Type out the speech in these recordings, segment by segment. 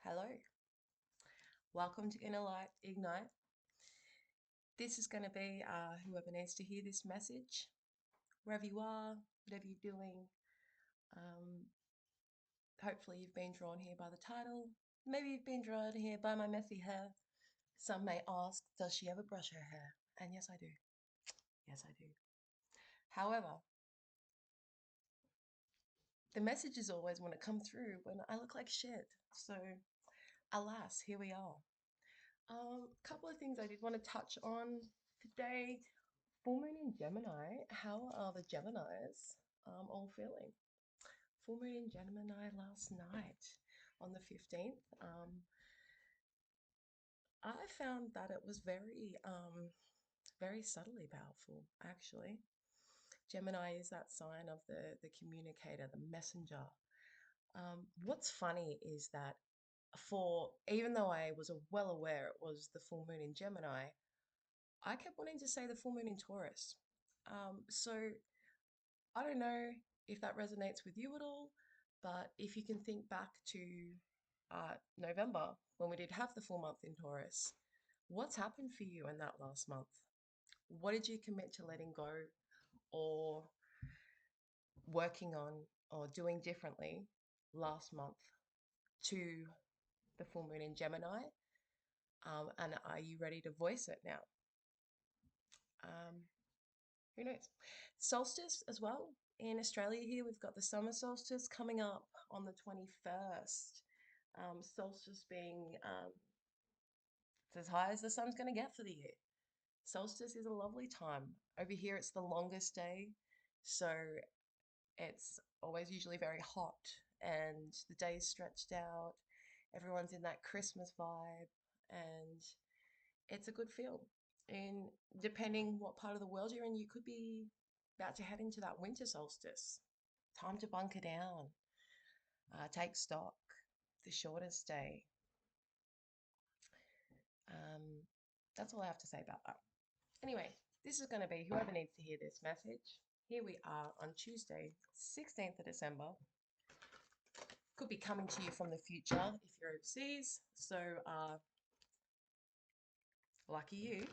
Hello, welcome to Inner Light Ignite. This is going to be whoever needs to hear this message, wherever you are, whatever you're doing. Um, Hopefully, you've been drawn here by the title. Maybe you've been drawn here by my messy hair. Some may ask, does she ever brush her hair? And yes, I do. Yes, I do. However, the messages always want to come through when I look like shit. So, alas, here we are. Couple of things I did want to touch on today. Full moon in Gemini. How are the Geminis all feeling? Full moon in Gemini last night on the 15th. I found that it was very subtly powerful, actually. Gemini is that sign of the communicator, the messenger. What's funny is that even though I was well aware it was the full moon in Gemini, I kept wanting to say the full moon in Taurus. So I don't know if that resonates with you at all, but if you can think back to November when we did have the full month in Taurus, what's happened for you in that last month? What did you commit to letting go or working on or doing differently last month to the full moon in Gemini? And are you ready to voice it now? Um, who knows? Solstice as well. In Australia here, we've got the summer solstice coming up on the 21st. Solstice being it's as high as the sun's going to get for the year. Solstice is a lovely time. Over here, it's the longest day, so it's always usually very hot and the day's stretched out. Everyone's in that Christmas vibe, and it's a good feel. And depending what part of the world you're in, you could be about to head into that winter solstice. Time to bunker down, take stock, the shortest day. Um, that's all I have to say about that. Anyway, this is going to be whoever needs to hear this message. Here we are on Tuesday, 16th of December. Could be coming to you from the future if you're overseas. So, lucky you.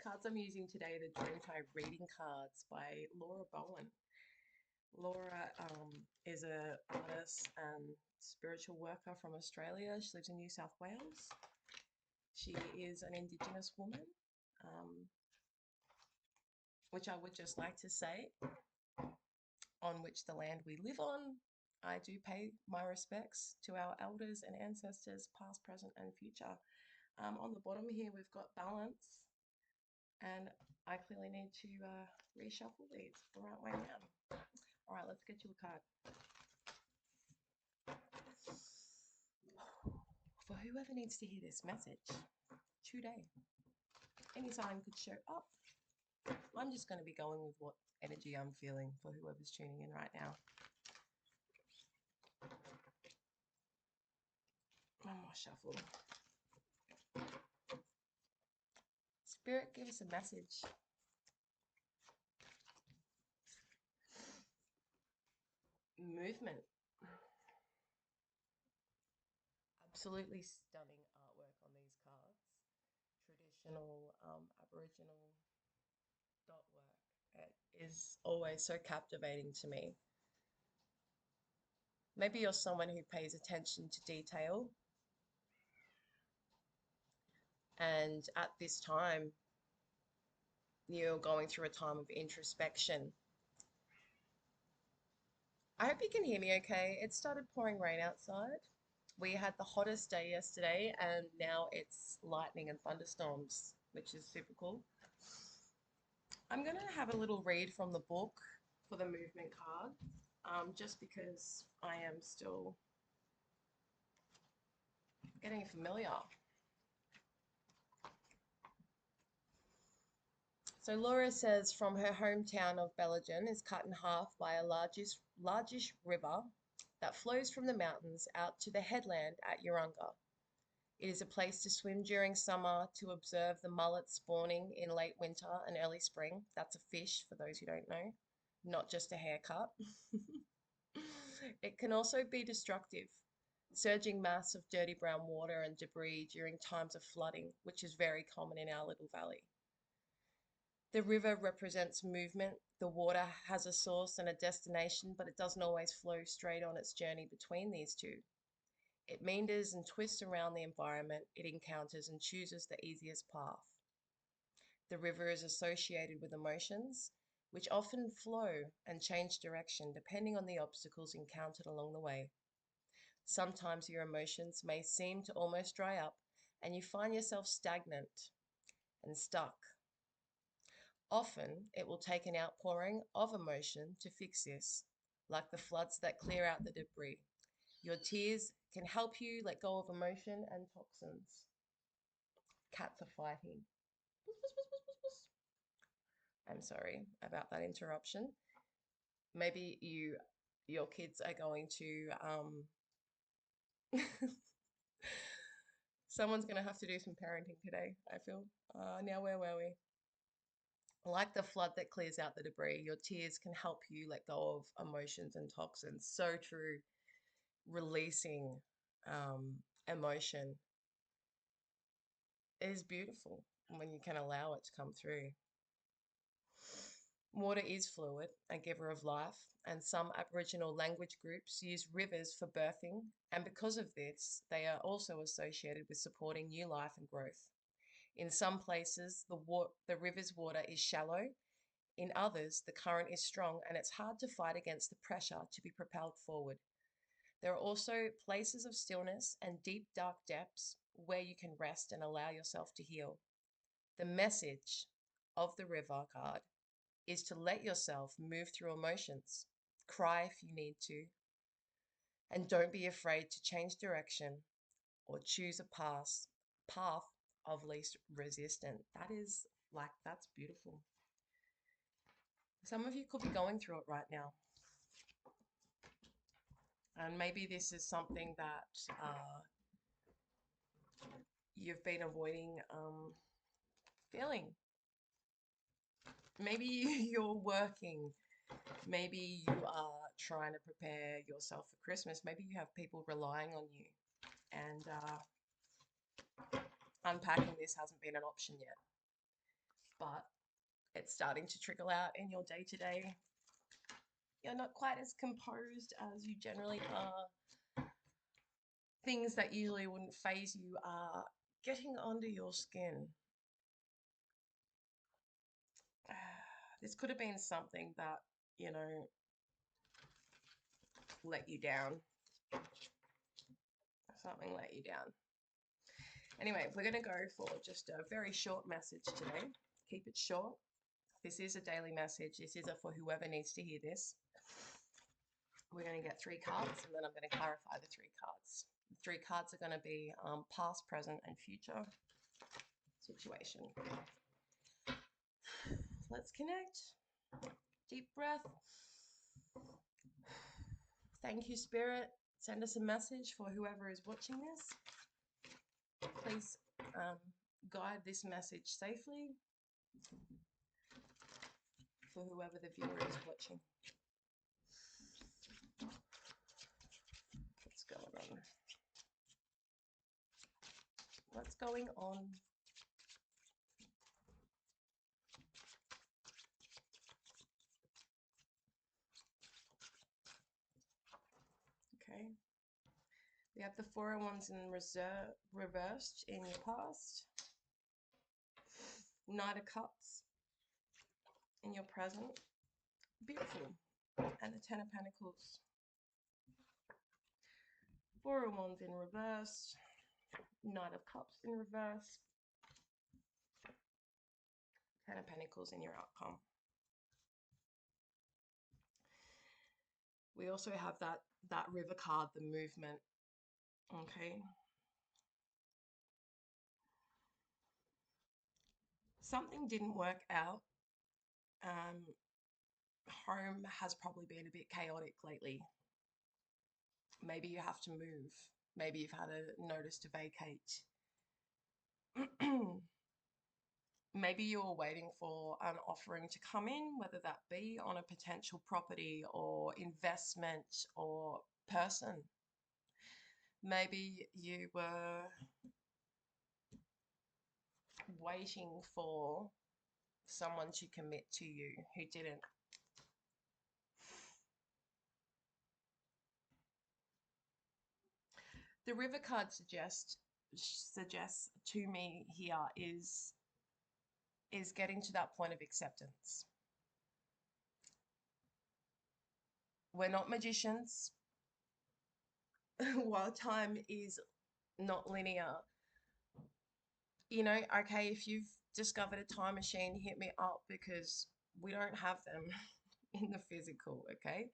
Cards I'm using today, the Dreamtime reading cards by Laura Bowen. Laura is a artist and spiritual worker from Australia. She lives in New South Wales. She is an Indigenous woman, um, which I would just like to say, on which the land we live on. I do pay my respects to our elders and ancestors, past, present, and future. On the bottom here, we've got balance, and I clearly need to reshuffle these the right way around. All right, let's get you a card. For whoever needs to hear this message today, any sign could show up. I'm just going to be going with what energy I'm feeling for whoever's tuning in right now. One more shuffle. Spirit, give us a message. Movement. Absolutely stunning artwork on these cards. Traditional Aboriginal dot work. It is always so captivating to me. Maybe you're someone who pays attention to detail, and at this time, you're going through a time of introspection. I hope you can hear me okay. It started pouring rain outside. We had the hottest day yesterday, and now it's lightning and thunderstorms, which is super cool. I'm going to have a little read from the book for the movement card, just because I am still getting familiar. So Laura says from her hometown of Bellingen is cut in half by a largish river that flows from the mountains out to the headland at Urunga. It is a place to swim during summer, to observe the mullet spawning in late winter and early spring. That's a fish, for those who don't know, not just a haircut. It can also be destructive. Surging mass of dirty brown water and debris during times of flooding, which is very common in our little valley. The river represents movement. The water has a source and a destination, but it doesn't always flow straight on its journey between these two. It meanders and twists around the environment it encounters and chooses the easiest path. The river is associated with emotions, which often flow and change direction depending on the obstacles encountered along the way. Sometimes your emotions may seem to almost dry up, and you find yourself stagnant and stuck. Often, it will take an outpouring of emotion to fix this, like the floods that clear out the debris. Your tears can help you let go of emotion and toxins. Cats are fighting. I'm sorry about that interruption. Maybe your kids are going to someone's going to have to do some parenting today, I feel. Now where were we? Like the flood that clears out the debris, your tears can help you let go of emotions and toxins. So true. Releasing emotion is beautiful when you can allow it to come through. Water is fluid, a giver of life, and some Aboriginal language groups use rivers for birthing, and because of this, they are also associated with supporting new life and growth. In some places, the river's water is shallow. In others, the current is strong and it's hard to fight against the pressure to be propelled forward. There are also places of stillness and deep, dark depths where you can rest and allow yourself to heal. The message of the river card is to let yourself move through emotions, cry if you need to, and don't be afraid to change direction or choose a path of least resistance. That's beautiful. Some of you could be going through it right now. And maybe this is something that you've been avoiding feeling. Maybe you're working. Maybe you are trying to prepare yourself for Christmas. Maybe you have people relying on you. And unpacking this hasn't been an option yet. But it's starting to trickle out in your day to day. You're not quite as composed as you generally are. Things that usually wouldn't phase you are getting under your skin. This could have been something that, you know, let you down. Something let you down. Anyway, we're going to go for just a very short message today. Keep it short. This is a daily message. This is for whoever needs to hear this. We're going to get 3 cards, and then I'm going to clarify the 3 cards. The 3 cards are going to be past, present, and future situation. Let's connect. Deep breath. Thank you, Spirit. Send us a message for whoever is watching this. Please guide this message safely for whoever the viewer is watching. What's going on? What's going on? Okay. We have the 4 of Wands in reversed in your past. Knight of Cups in your present. Beautiful. And the 10 of Pentacles. 4 of Wands in reverse. Knight of Cups in reverse. 10 of Pentacles in your outcome. We also have that river card, the movement. Okay. Something didn't work out. Home has probably been a bit chaotic lately. Maybe you have to move. Maybe you've had a notice to vacate. Maybe you're waiting for an offering to come in, whether that be on a potential property or investment or person. Maybe you were waiting for someone to commit to you who didn't. The river card suggests to me here is getting to that point of acceptance. We're not magicians. While time is not linear, okay, if you've discovered a time machine, hit me up because we don't have them in the physical, okay?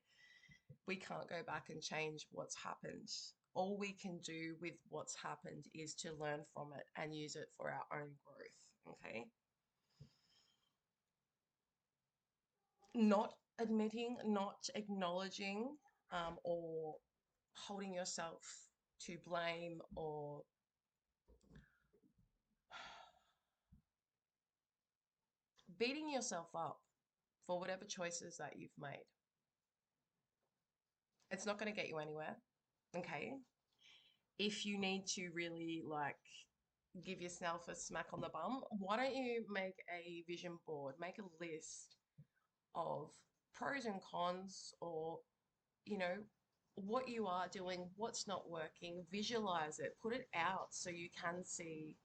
We can't go back and change what's happened. All we can do with what's happened is to learn from it and use it for our own growth, okay? Not admitting, not acknowledging, or holding yourself to blame or beating yourself up for whatever choices that you've made. It's not going to get you anywhere. Okay. If you need to really like give yourself a smack on the bum, why don't you make a vision board, make a list of pros and cons, or, you know, what you are doing, what's not working, visualize it, put it out so you can see,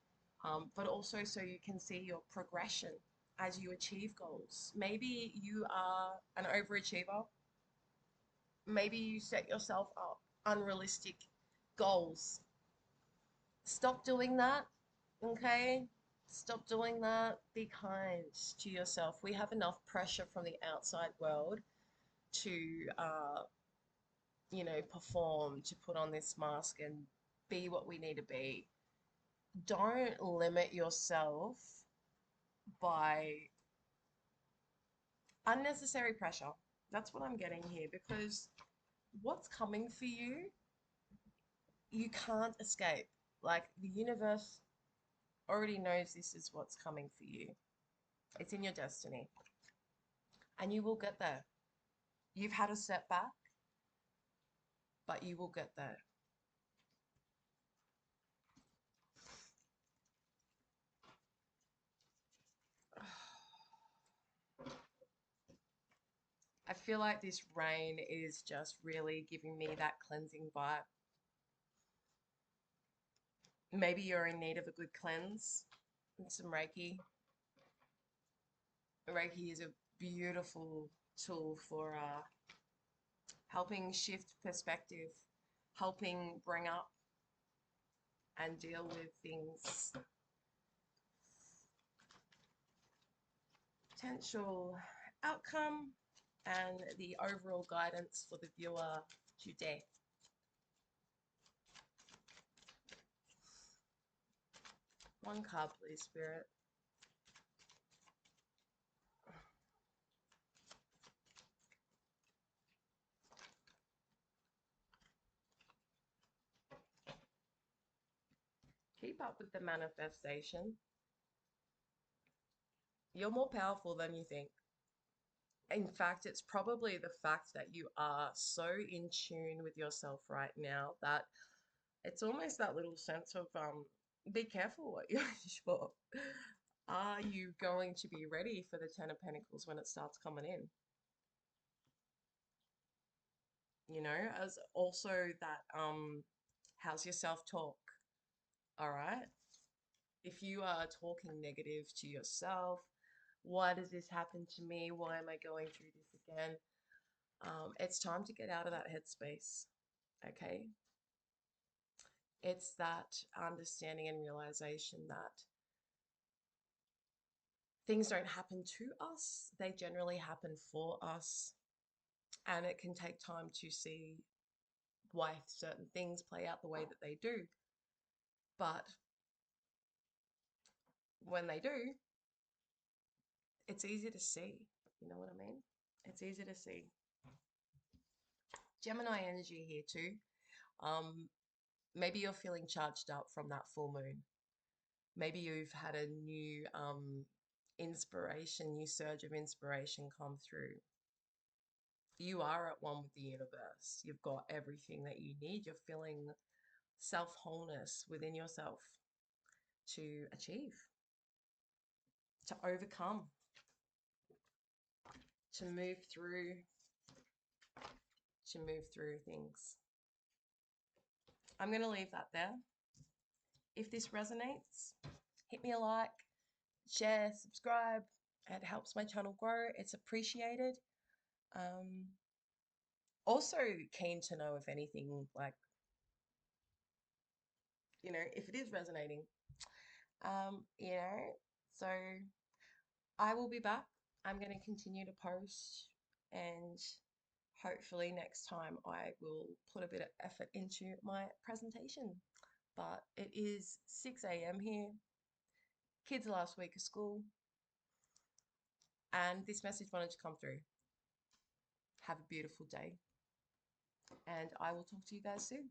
but also so you can see your progression as you achieve goals. Maybe you are an overachiever. Maybe you set yourself up unrealistic goals. Stop doing that, okay? Stop doing that. Be kind to yourself. We have enough pressure from the outside world to, perform, to put on this mask and be what we need to be. Don't limit yourself by unnecessary pressure. That's what I'm getting here because what's coming for you, you can't escape. Like the universe already knows this is what's coming for you. It's in your destiny and you will get there. You've had a setback, but you will get there. I feel like this rain is just really giving me that cleansing vibe. Maybe you're in need of a good cleanse and some Reiki. Reiki is a beautiful tool for helping shift perspective, helping bring up and deal with things. Potential outcome and the overall guidance for the viewer today. One card, please, Spirit. Keep up with the manifestation. You're more powerful than you think. In fact, it's probably the fact that you are so in tune with yourself right now that it's almost that little sense of be careful what you wish for. Are you going to be ready for the Ten of Pentacles when it starts coming in? As also that how's your self-talk? All right. If you are talking negative to yourself, why does this happen to me? Why am I going through this again? It's time to get out of that headspace. Okay. It's that understanding and realization that things don't happen to us, they generally happen for us. And it can take time to see why certain things play out the way that they do. But when they do, it's easy to see. You know what I mean? It's easy to see. Gemini energy here too. Um, Maybe you're feeling charged up from that full moon. Maybe you've had a new inspiration, new surge of inspiration come through. You are at one with the universe. You've got everything that you need. You're feeling self wholeness within yourself to achieve, to overcome, to move through, to move through things. I'm going to leave that there. If this resonates, hit me a like, share, subscribe. It helps my channel grow. It's appreciated. Um, Also keen to know if anything, like, if it is resonating. Um, you know, so I will be back. I'm going to continue to post, and hopefully next time I will put a bit of effort into my presentation. But it is 6 a.m. here. Kids last week of school, and this message wanted to come through. Have a beautiful day, and I will talk to you guys soon.